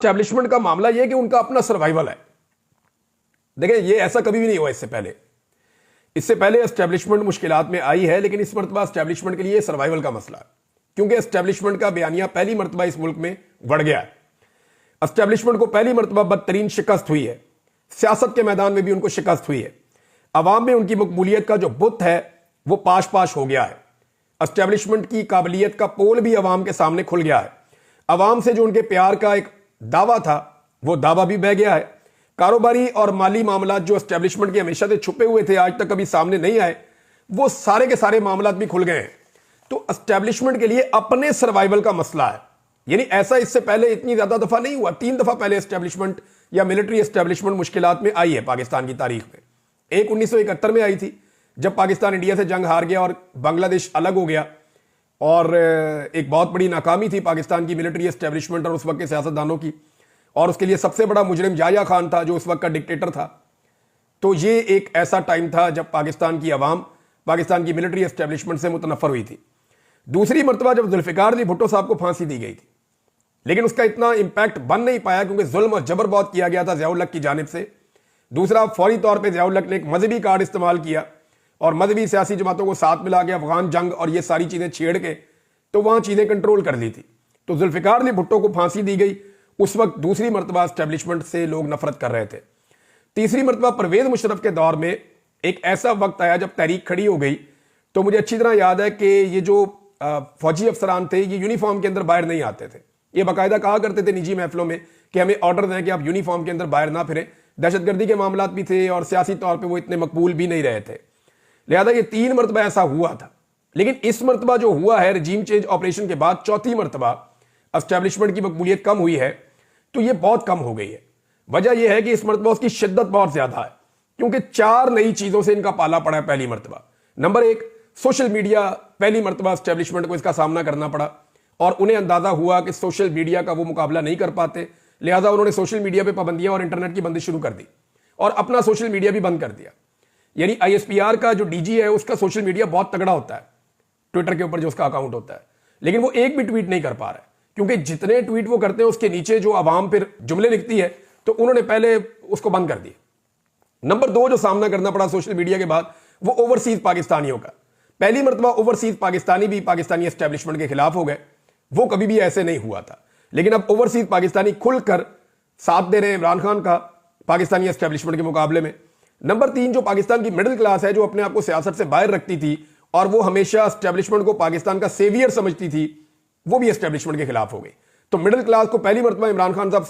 Establishment का मामला यह कि उनका अपना सर्वाइवल है। देखिए, ये ऐसा कभी भी नहीं हुआ इससे पहले एस्टैब्लिशमेंट मुश्किलात में आई है, लेकिन इस मरतबा एस्टैब्लिशमेंट के लिए सर्वाइवल का मसला है, क्योंकि एस्टैब्लिशमेंट का बयानिया पहली मरतबा इस मुल्क में बढ़ गया है। एस्टैब्लिशमेंट को पहली मरतबा बदतरीन शिकस्त हुई है, सियासत के मैदान में भी उनको शिकस्त हुई है। अवाम में उनकी मकबूलियत का जो बुत है वो पाश पाश हो गया है। एस्टैब्लिशमेंट की काबिलियत का पोल भी अवाम के सामने खुल गया है। अवाम से जो उनके प्यार का एक दावा था वो दावा भी बह गया है। कारोबारी और माली मामला जो एस्टैब्लिशमेंट के हमेशा से छुपे हुए थे, आज तक कभी सामने नहीं आए, वो सारे के सारे मामला भी खुल गए हैं। तो एस्टैब्लिशमेंट के लिए अपने सर्वाइवल का मसला है। यानी ऐसा इससे पहले इतनी ज्यादा दफा नहीं हुआ। 3 दफा पहले एस्टैब्लिशमेंट या मिलिट्री एस्टैब्लिशमेंट मुश्किलात में आई है पाकिस्तान की तारीख में। एक 1971 में आई थी, जब पाकिस्तान इंडिया से जंग हार गया और बांग्लादेश अलग हो गया, और एक बहुत बड़ी नाकामी थी पाकिस्तान की मिलिट्री एस्टैब्लिशमेंट और उस वक्त के सियासतदानों की, और उसके लिए सबसे बड़ा मुजरिम याह्या खान था जो उस वक्त का डिक्टेटर था। तो ये एक ऐसा टाइम था जब पाकिस्तान की अवाम पाकिस्तान की मिलिट्री एस्टैब्लिशमेंट से मुतनफर हुई थी। दूसरी मरतबा जब जुल्फिकार अली भुट्टो साहब को फांसी दी गई थी, लेकिन उसका इतना इंपैक्ट बन नहीं पाया क्योंकि जुल्म और जबर बहुत किया गया था ज़िया-उल-हक की जानिब से। दूसरा, फौरी तौर पर ज़िया-उल-हक ने एक मजहबी कार्ड इस्तेमाल किया और मजहबी सियासी जमातों को साथ मिला के अफगान जंग और ये सारी चीज़ें छेड़ के तो वहां चीज़ें कंट्रोल कर ली थी। तो जुल्फिकार अली भुट्टो को फांसी दी गई। उस वक्त दूसरी मरतबा एस्टैब्लिशमेंट से लोग नफरत कर रहे थे। तीसरी मरतबा परवेज मुशर्रफ के दौर में एक ऐसा वक्त आया जब तहरीक खड़ी हो गई। तो मुझे अच्छी तरह याद है कि ये जो फौजी अफसरान थे ये यूनिफॉर्म के अंदर बाहर नहीं आते थे। ये बाकायदा कहा करते थे निजी महफिलों में कि हमें ऑर्डर दें कि आप यूनिफॉर्म के अंदर बाहर ना फिरें। दहशतगर्दी के मामला भी थे और सियासी तौर पर वो इतने मकबूल भी नहीं रहे थे। लिहाजा ये 3 मरतबा ऐसा हुआ था। लेकिन इस मरतबा जो हुआ है रजीम चेंज ऑपरेशन के बाद, चौथी मरतबा एस्टैब्लिशमेंट की मकबूलियत कम हुई है, तो ये बहुत कम हो गई है। वजह यह है कि इस मरतबा उसकी शिद्दत बहुत ज्यादा है, क्योंकि 4 नई चीजों से इनका पाला पड़ा है पहली मरतबा। Number 1, social media. पहली मरतबा एस्टैब्लिशमेंट को इसका सामना करना पड़ा और उन्हें अंदाजा हुआ कि सोशल मीडिया का वो मुकाबला नहीं कर पाते। लिहाजा उन्होंने सोशल मीडिया पर पाबंदियां और इंटरनेट की बंदिश शुरू कर दी और अपना सोशल मीडिया भी बंद कर दिया। यानी ISPR का जो DG है उसका सोशल मीडिया बहुत तगड़ा होता है, ट्विटर के ऊपर जो उसका अकाउंट होता है, लेकिन वो एक भी ट्वीट नहीं कर पा रहा है, क्योंकि जितने ट्वीट वो करते हैं उसके नीचे जो आवाम फिर जुमले लिखती है, तो उन्होंने पहले उसको बंद कर दिया। नंबर 2 जो सामना करना पड़ा सोशल मीडिया के बाद, वो ओवरसीज पाकिस्तानियों का। पहली मरतबा ओवरसीज पाकिस्तानी भी पाकिस्तानी एस्टैब्लिशमेंट के खिलाफ हो गए। वो कभी भी ऐसे नहीं हुआ था, लेकिन अब ओवरसीज पाकिस्तानी खुलकर साथ दे रहे हैं इमरान खान का पाकिस्तानी एस्टैब्लिशमेंट के मुकाबले में। नंबर 3 जो पाकिस्तान की मिडिल क्लास है, जो अपने आप को सियासत से बाहर रखती थी और वो हमेशा एस्टैब्लिशमेंट को पाकिस्तान का सेवियर समझती थी, वो भी एस्टैब्लिशमेंट के खिलाफ हो गई। तो मिडिल क्लास को पहली मरतबा इमरान खान साहब